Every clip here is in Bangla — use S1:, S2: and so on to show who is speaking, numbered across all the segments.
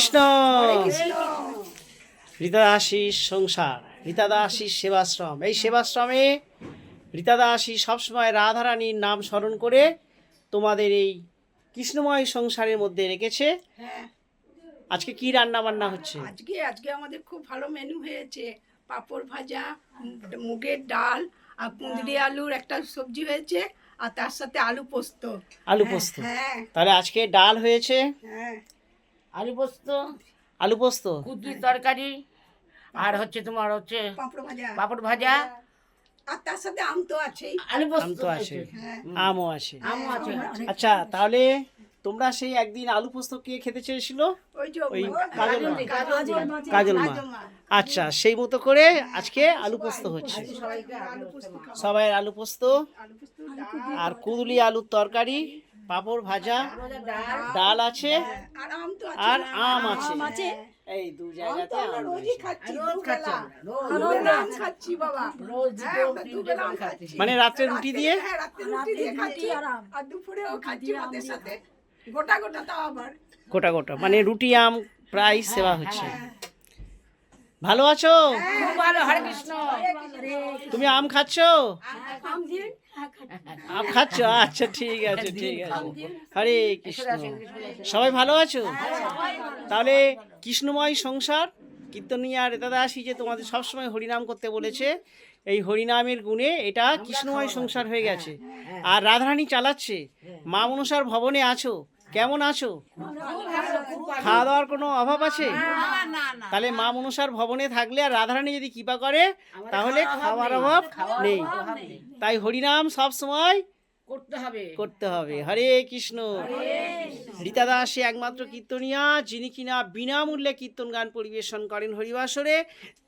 S1: কৃষ্ণ। রীতা দাসীর সংসার, রীতা দাসীর সেবাশ্রম। এই সেবাশ্রমে রীতা দাসী সবসময় রাধারানীর নাম স্মরণ করে তোমাদের এই কৃষ্ণময় সংসারের মধ্যে রেখেছে। আজকে কি রান্না বান্না হচ্ছে?
S2: আজকে আমাদের খুব ভালো মেনু হয়েছে। পাঁপড় ভাজা, মুগের ডাল আর কুঁদরি আলুর একটা সবজি হয়েছে, আর তার সাথে আলু পোস্ত।
S1: আলু পোস্ত।
S2: হ্যাঁ
S1: তাহলে আজকে ডাল হয়েছে,
S2: হ্যাঁ,
S3: আলু পোস্ত,
S1: আলু পোস্ত,
S3: কুদ্রির তরকারি, আর হচ্ছে তোমার হচ্ছে
S2: পাঁপড় ভাজা,
S3: পাপড় ভাজা,
S2: আর তার সাথে আম তো আছেই।
S3: আলু
S1: আম
S3: পোস্ত
S1: তো আছে,
S2: হ্যাঁ
S1: আমও আছে।
S3: আমও আছে।
S1: আচ্ছা, তাহলে তোমরা সেই একদিন আলু পোস্ত কে খেতে চেয়েছিল?
S2: ওই যে
S1: ওই কাজল মা।
S2: কাজল
S1: কাজল মা। আচ্ছা, সেই মতো করে আজকে আলু পোস্ত হচ্ছে।
S2: আলু পোস্ত খাবো।
S1: সবাই আলু পোস্ত
S2: আলু পোস্ত, ডাল,
S1: আর কুদলি আলুর তরকারি, পাঁপড় ভাজা, ডাল আছে,
S2: আর আম তো
S1: আর
S2: আছে।
S1: আম আছে। এই দু
S2: আম তো
S1: জায়গাতে
S2: আমরা
S1: আম
S2: রোজই
S1: রয়েছে।
S2: খাচ্ছি,
S3: রোজ খাচ্ছি
S2: দুবেলা।
S3: আমরা, রোজ
S2: দুবেলা আম খাচ্ছি বাবা।
S3: রোজ
S2: হ্যাঁ, আমরা দুবেলা আম খাচ্ছি।
S1: মানে রাত্রে রুটি দিয়ে?
S2: হ্যাঁ, রাত্রে রুটি দিয়ে খাচ্ছি, আর দুপুরেও খাচ্ছি ভাতের সাথে। গোটা গোটা তাও আবার।
S1: গোটা গোটা, মানে রুটি আম প্রায় সেবা হচ্ছে। ভালো আছো?
S3: খুব ভালো। হরে কৃষ্ণ।
S1: তুমি আম খাচ্ছ? আম খাচ্ছ? আচ্ছা, ঠিক আছে ঠিক আছে। হরে কৃষ্ণ। সবাই ভালো আছো? তাহলে কৃষ্ণময় সংসার কীর্তনিয়া রীতা দাসী যে তোমাদের সবসময় হরিনাম করতে বলেছে, এই হরিনামের গুণে এটা কৃষ্ণময় সংসার হয়ে গেছে। আর রাধারানী চালাচ্ছে। মা মনসার ভবনে আছো, কেমন আছো? খাওয়া দাওয়ার কোনো অভাব আছে? তাহলে মা মনসার ভবনে থাকলে আর রাধারানী যদি কৃপা করে তাহলে খাওয়ার অভাব নেই। তাই হরিনাম সব সময়
S3: করতে হবে।
S1: করতে হবে। হরে কৃষ্ণ। রীতা দাসী একমাত্র কীর্তনিয়া যিনি কিনা বিনামূল্যে কীর্তন গান পরিবেশন করেন হরিবাসরে।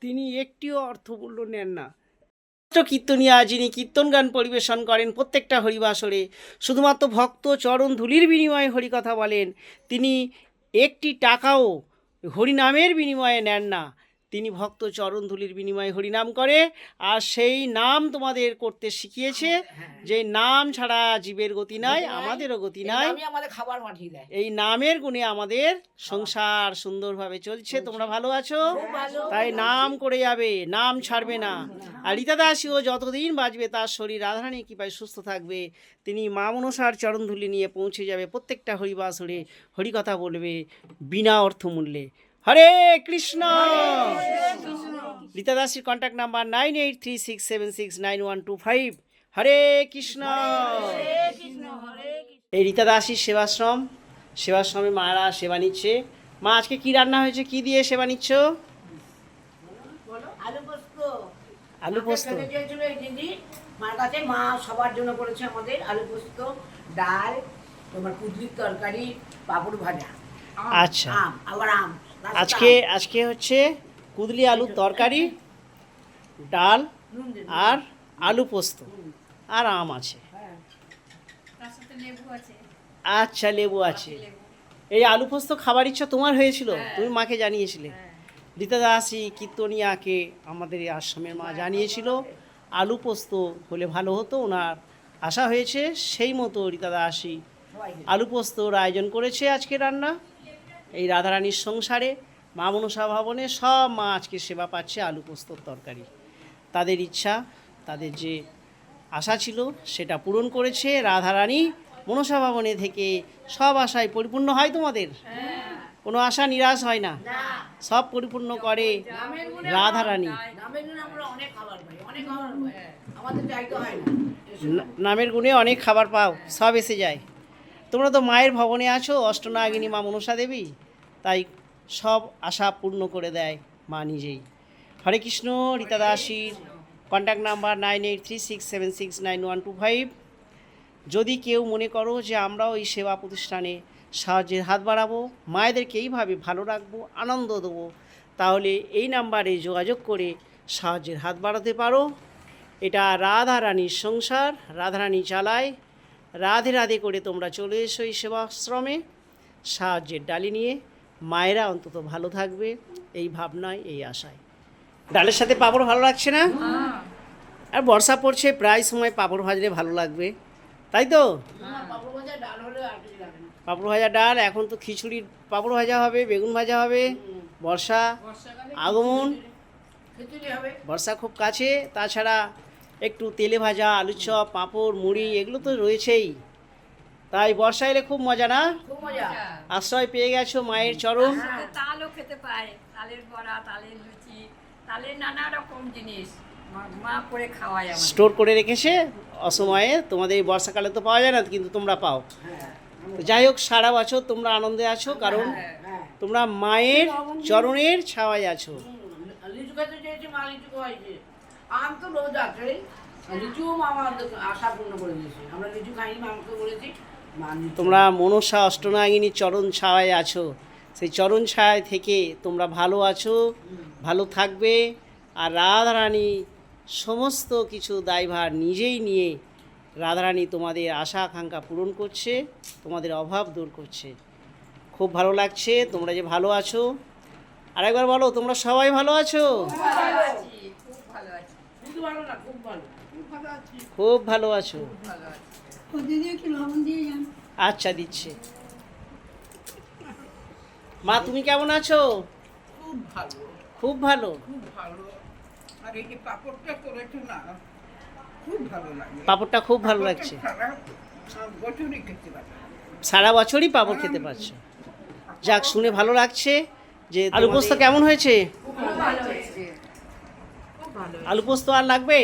S1: তিনি একটিও অর্থমূল্য নেন না। কীর্তনিয়া যিনি কীর্তন গান পরিবেশন করেন প্রত্যেকটা হরিবাসরে, শুধুমাত্র ভক্ত চরণ ধুলির বিনিময়ে হরিকথা বলেন। তিনি একটি টাকাও হরিনামের বিনিময়ে নেন না। তিনি ভক্ত চরণ ধুলির বিনিময়ে হরিনাম করে, আর সেই নাম তোমাদের করতে শিখিয়েছে। যে নাম ছাড়া জীবের গতি নাই, আমাদেরও গতি নাই।
S3: আমি আমাদের খাবার পাঠিয়ে দেয়।
S1: এই নামের গুণে আমাদের সংসার সুন্দরভাবে চলছে। তোমরা ভালো আছো? তাই নাম করে যাবে, নাম ছাড়বে না। আর রীতা দাসীও যতদিন বাঁচবে তার শরীর রাধারানী কৃপায় সুস্থ থাকবে। তিনি মা মনসার চরণধুলি নিয়ে পৌঁছে যাবে, প্রত্যেকটা হরিবাসরে হরিকথা বলবে বিনা অর্থমূল্যে। হরে কৃষ্ণ। রীতা দাসীর কন্ট্যাক্ট নাম্বার 9836769125। হরে কৃষ্ণ। এই রীতা দাসীর সেবাশ্রমে মারা সেবা নিচ্ছে। মা, আজকে কি রান্না হয়েছে? কি দিয়ে সেবা নিচ্ছ?
S3: আলু পোস্ত।
S1: আলু পোস্ত।
S3: খেতে চেয়েছিল এই দিদি, মার কাছে মা সবার জন্য করেছে আমাদের আলু পোস্ত, ডাল, তোমার কুদ্রির তরকারি, পাপড় ভাজা,
S1: আচ্ছা,
S3: আম, আবার আম।
S1: আজকে হচ্ছে কুদলি আলুর তরকারি, ডাল আর আলু পোস্ত, আর আম আছে। আচ্ছা, লেবু আছে। এই আলু পোস্ত খাবার ইচ্ছা তোমার হয়েছিল, তুমি মাকে জানিয়েছিলে। রীতা দাসী কীর্তনিয়াকে আমাদের এই আশ্রমের মা জানিয়েছিল আলু পোস্ত হলে ভালো হতো, ওনার আশা হয়েছে। সেই মতো রীতা দাসী আলু পোস্তর আয়োজন করেছে আজকে রান্না। এই রাধারানীর সংসারে মা মনসা ভবনে সব মা আজকে সেবা পাচ্ছে আলু পোস্তর তরকারি। তাদের ইচ্ছা, তাদের যে আশা ছিল সেটা পূরণ করেছে রাধারানী। মনসা ভবনে থেকে সব আশায় পরিপূর্ণ হয়। তোমাদের কোনো আশা নিরাশ হয় না, সব পরিপূর্ণ করে রাধারানী।
S3: নামের জন্য আমরা অনেক খাবার পাই, অনেক খাবার পাই। আমাদের চাইতে হয় না।
S1: নামের গুণে অনেক খাবার পাও, সব এসে যায়। তোমরা তো মায়ের ভবনে আছো, অষ্টনাগিনী মা মনসা দেবী, তাই সব আশা পূর্ণ করে দেয় মা নিজেই। হরে কৃষ্ণ। রীতা দাসীর কন্ট্যাক্ট নাম্বার 9836769125। যদি কেউ মনে করো যে আমরাও এই সেবা প্রতিষ্ঠানে সাহায্যের হাত বাড়াবো, মায়েদেরকে এইভাবে ভালো রাখবো, আনন্দ দেবো, তাহলে এই নাম্বারে যোগাযোগ করে সাহায্যের হাত বাড়াতে পারো। এটা রাধারানীর সংসার, রাধারানী চালায়। রাধে রাধে করে তোমরা চলে এসো এই সেবাশ্রমে সাহায্যের ডালি নিয়ে। মায়েরা অন্তত ভালো থাকবে এই ভাবনায়, এই আশায়। ডালের সাথে পাঁপড় ভালো লাগছে না? আর বর্ষা পড়ছে, প্রায় সময় পাঁপড় ভাজলে ভালো লাগবে, তাই তো?
S3: পাপড় ভাজা, ডাল হলে আর কিছু লাগে না।
S1: পাঁপড় ভাজা ডাল, এখন তো খিচুড়ির পাঁপড় ভাজা হবে, বেগুন ভাজা হবে। বর্ষা আগমন,
S3: খিচুড়ি হবে।
S1: বর্ষা খুব কাছে। তাছাড়া একটু তেলে ভাজা, আলুর চপ, পাঁপড়, মুড়ি এগুলো তো রয়েছেই। তাই বর্ষা এলে খুব মজা না?
S3: খুব মজা।
S1: আশ্রয় পেয়ে গেছো মায়ের চরণ।
S4: সাথে তালও খেতে পায়, তালের বড়া, তালের লুচি, তালের নানা রকম জিনিস মা করে খাওয়ায় আমাদের।
S1: স্টোর করে রেখেছে অসময়ে, তোমাদের এই বর্ষাকালে তো পাওয়া যায় না, কিন্তু তোমরা পাও।
S3: হ্যাঁ
S1: তো যাই হোক, সারা বছর তোমরা আনন্দে আছো, কারণ
S3: হ্যাঁ।
S1: তোমরা মায়ের চরণের ছাওয়ায় আছো।
S3: লিচু খেতে চেয়েছি, মা লিচু খাইছে। আম তো রোজ আছে, লিচুও মা আমাদের আশা পূর্ণ করে দিয়েছে। আমরা লিচু খাইনি, মামাকে বলেছি মা লিচু।
S1: তোমরা মনসা অষ্টনাগিনীর চরণ ছায়ায় আছো, সেই চরণ ছায়ায় থেকে তোমরা ভালো আছো, ভালো থাকবে। আর রাধারানী সমস্ত কিছু দায়ভার নিজেই নিয়ে রাধারানী তোমাদের আশা আকাঙ্ক্ষা পূরণ করছে, তোমাদের অভাব দূর করছে। খুব ভালো লাগছে তোমরা যে ভালো আছো। আরেকবার বলো, তোমরা সবাই ভালো আছো?
S4: ভালো আছি, খুব ভালো আছি,
S3: শুধু ভালো না, খুব ভালো।
S1: খুব ভালো আছো।
S4: ভালো আছি।
S2: ও দিদি একটু লবণ দিয়ে যান।
S1: আচ্ছা, দিচ্ছে। মা তুমি কেমন আছো?
S5: খুব ভালো,
S1: খুব ভালো।
S5: খুব ভালো। আর এই যে পাপড়টা করেছো না, খুব ভালো লাগে।
S1: পাঁপড়টা খুব ভালো লাগছে।
S5: সারা বছরই খেতে পারে।
S1: সারা বছরই পাঁপড় খেতে পারছো। যাক, শুনে ভালো লাগছে। যে আলু পোস্ত কেমন হয়েছে?
S4: খুব ভালো হয়েছে, খুব ভালো হয়েছে।
S1: আলু পোস্ত আর লাগবে?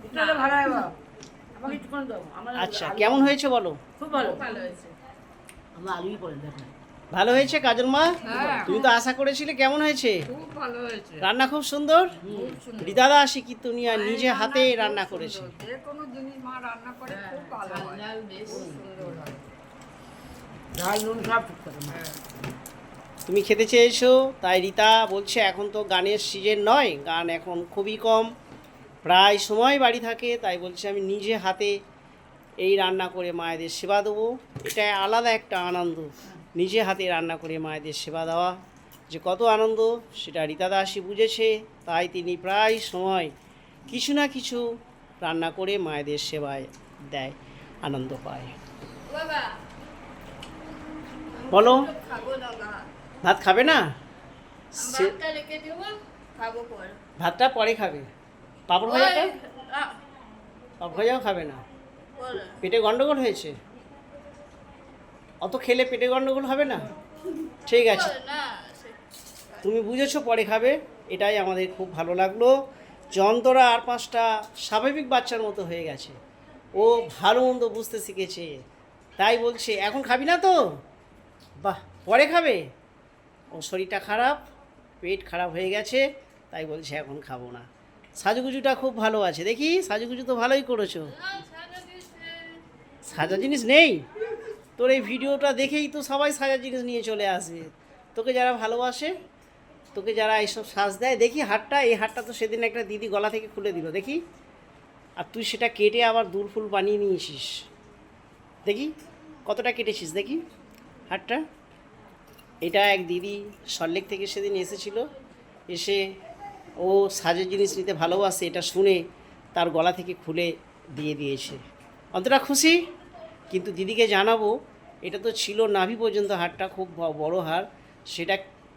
S3: এটা ভালো হয় বাবা, আমাকে একটুখানি দাও। আমার
S1: আচ্ছা, কেমন হয়েছে বলো?
S3: খুব ভালো।
S4: ভালো হয়েছে।
S3: আমরা আলুই করে দেখো।
S1: ভালো হয়েছে কাজল মা?
S4: হ্যাঁ।
S1: তুমি তো আশা করেছিলে, কেমন হয়েছে?
S4: খুব ভালো হয়েছে,
S1: রান্না খুব সুন্দর।
S4: খুব সুন্দর।
S1: রিতা দাস কীর্তনিয়া নিজে হাতে রান্না করেছে।
S4: যে কোনো জিনিস মা রান্না করে খুব ভালো হয়, খুব সুন্দর হয়।
S3: ঝাল নুন সব ঠিকঠাক আছে।
S1: তুমি খেতে চেয়েছো, তাই রিতা বলছে এখন তো গানের সিজন নয়, গান এখন খুবই কম, প্রায় সময় বাড়ি থাকে। তাই বলছে আমি নিজে হাতে এই রান্না করে মায়েদের সেবা দেবো। এটা আলাদা একটা আনন্দ, নিজে হাতে রান্না করে মায়েদের সেবা দেওয়া যে কত আনন্দ, সেটা রীতা দাসী বুঝেছে। তাই তিনি প্রায় সময় কিছু না কিছু রান্না করে মায়েদের সেবায় দেয়, আনন্দ পায়।
S4: বাবা
S1: বলো,
S4: খাবো না মা,
S1: ভাত খাবে না?
S4: ভাতটা রেখে দেবো, খাবো পরে।
S1: ভাতটা পরে খাবে। পাঁপড় ভাজাটা? পাঁপড় ভাজাও খাবে না?
S4: পরে।
S1: পেটে গন্ডগোল হয়েছে? অত খেলে পেটে গন্ডগোল হবে না? ঠিক আছে,
S4: না,
S1: তুমি বুঝেছো, পরে খাবে। এটাই আমাদের খুব ভালো লাগলো। যন্তরা আর 5টা স্বাভাবিক বাচ্চার মতো হয়ে গেছে, ও ভালো মন্দ বুঝতে শিখেছে। তাই বলছে এখন খাবি না তো, বাহ, পরে খাবে। ও শরীরটা খারাপ, পেট খারাপ হয়ে গেছে, তাই বলছে এখন খাবো না। সাজুগুজুটা খুব ভালো আছে, দেখি সাজুগুজু তো ভালোই করেছো। সাজা জিনিস নেই? তোর এই ভিডিওটা দেখেই তো সবাই সাজা জিনিস নিয়ে চলে আসবে। তোকে যারা ভালোবাসে, তোকে যারা এইসব সাজ দেয়, দেখি হারটা, এই হারটা তো সেদিন একটা দিদি গলা থেকে খুলে দিল, দেখি। আর তুই সেটা কেটে আবার দুলফুল বানিয়ে নিয়েছিস, দেখি কতটা কেটেছিস, দেখি হারটা। এটা এক দিদি সল্টলেক থেকে সেদিন এসেছিল, এসে ও সাজের জিনিস নিতে ভালোবাসে, এটা শুনে তার গলা থেকে খুলে দিয়ে দিয়েছে। অতটা খুশি। কিন্তু দিদিকে জানাবো, এটা তো ছিল নাভি পর্যন্ত হারটা, খুব বড় হার, সেটা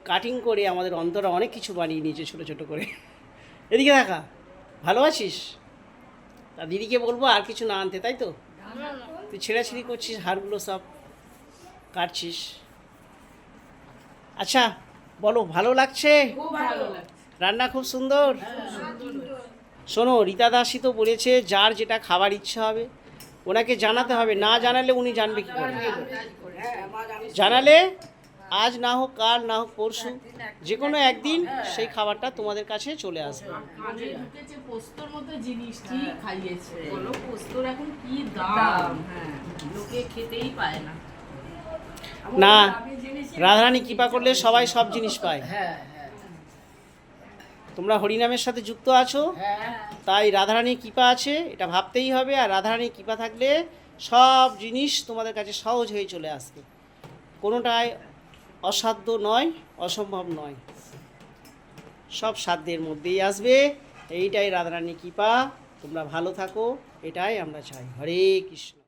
S1: কাটিং করে আমাদের অন্তরা অনেক কিছু বানিয়ে নিয়েছে ছোটো ছোটো করে। এদিকে দেখা, ভালো আছিস? তা দিদিকে বলবো আর কিছু না আনতে, তাই তো? তুই ছেঁড়াছিড়ি করছিস, হারগুলো সব কাটছিস। আচ্ছা বলো, ভালো লাগছে?
S3: খুব ভালো।
S1: রান্না খুব সুন্দর। শোনো, রীতা দাসী তো বলেছে যার যেটা খাবার ইচ্ছা হবে ওনাকে জানাতে হবে, না জানালে উনি জানবে কী করে?
S3: হ্যাঁ, মা জানিস।
S1: জানালে আজ না হোক কাল, না হোক পরশু, যে কোনো একদিন সেই খাবারটা তোমাদের কাছে চলে আসবে।
S6: কাজে ঢুকেছে পোস্তর মতো জিনিসটি খাইয়েছে। বলো পোস্তর এখন কি দাম, লোকে খেতেই পায় না।
S1: না, রাধারানী কৃপা করলে সবাই সব জিনিস পায়।
S3: হ্যাঁ হ্যাঁ
S1: তোমরা হরিনামের সাথে যুক্ত আছো,
S3: হ্যাঁ।
S1: তাই রাধারানীর কৃপা আছে, এটা ভাবতেই হবে। আর রাধারানীর কৃপা থাকলে সব জিনিস তোমাদের কাছে সহজ হয়ে চলে আসবে। কোনোটাই অসাধ্য নয়, অসম্ভব নয়, সব সাধ্যের মধ্যেই আসবে। এইটাই রাধারানীর কৃপা। তোমরা ভালো থাকো, এটাই আমরা চাই। হরে কৃষ্ণ।